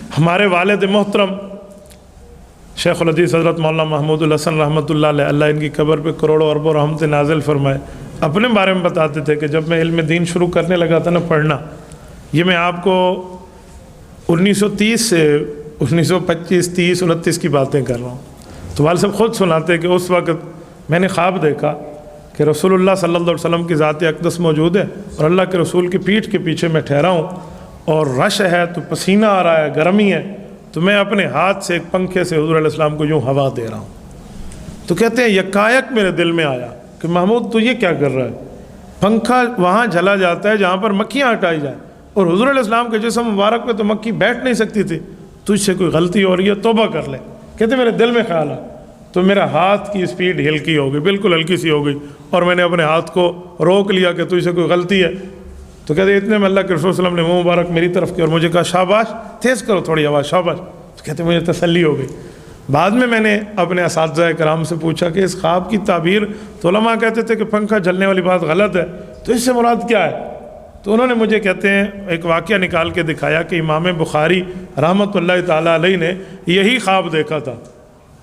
ہمارے والد محترم شیخ الحدیث حضرت مولانا محمود الحسن رحمۃ اللہ علیہ، اللہ ان کی قبر پہ کروڑوں اربوں رحمتیں نازل فرمائے، اپنے بارے میں بتاتے تھے کہ جب میں علم دین شروع کرنے لگا تھا نا پڑھنا، یہ میں آپ کو 1930 سے 1925 30 29 کی باتیں کر رہا ہوں، تو والد صاحب خود سناتے ہیں کہ اس وقت میں نے خواب دیکھا کہ رسول اللہ صلی اللہ علیہ وسلم کی ذات اقدس موجود ہے اور اللہ کے رسول کی پیٹھ کے پیچھے میں ٹھہرا ہوں اور رش ہے تو پسینہ آ رہا ہے، گرمی ہے، تو میں اپنے ہاتھ سے ایک پنکھے سے حضور علیہ السلام کو یوں ہوا دے رہا ہوں۔ تو کہتے ہیں یکایک میرے دل میں آیا کہ محمود تو یہ کیا کر رہا ہے؟ پنکھا وہاں جلا جاتا ہے جہاں پر مکھیاں ہٹائی جائیں، اور حضور علیہ السلام کے جسم مبارک پہ تو مکھی بیٹھ نہیں سکتی تھی، تجھ سے کوئی غلطی ہو رہی ہے، توبہ کر لے۔ کہتے میرے دل میں خیال آیا تو میرا ہاتھ کی سپیڈ ہلکی ہو گئی، بالکل ہلکی سی ہو گئی، اور میں نے اپنے ہاتھ کو روک لیا کہ تجھ سے کوئی غلطی ہے۔ تو کہتے اتنے میں اللہ کے رسول صلی اللہ علیہ وسلم نے منہ مبارک میری طرف کی اور مجھے کہا شاباش، تیز کرو تھوڑی آواز، شاباش۔ تو کہتے مجھے تسلی ہو گئی۔ بعد میں نے اپنے اساتذہ کرام سے پوچھا کہ اس خواب کی تعبیر، تو علماء کہتے تھے کہ پنکھا جلنے والی بات غلط ہے، تو اس سے مراد کیا ہے؟ تو انہوں نے مجھے کہتے ہیں ایک واقعہ نکال کے دکھایا کہ امام بخاری رحمۃ اللہ تعالیٰ علیہ نے یہی خواب دیکھا تھا۔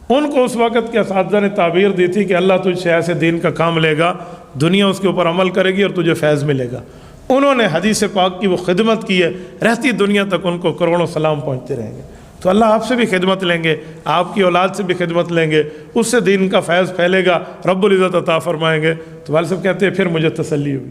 ان کو اس وقت کے اساتذہ نے تعبیر دی تھی کہ اللہ تجھ سے ایسے دین کا کام لے گا، دنیا اس کے اوپر عمل کرے گی اور تجھے فیض ملے گا۔ انہوں نے حدیث پاک کی وہ خدمت کی ہے، رہتی دنیا تک ان کو کروڑوں سلام پہنچتے رہیں گے۔ تو اللہ آپ سے بھی خدمت لیں گے، آپ کی اولاد سے بھی خدمت لیں گے، اس سے دین کا فیض پھیلے گا، رب العزت عطا فرمائیں گے۔ تو والد صاحب کہتے ہیں پھر مجھے تسلی ہوئی۔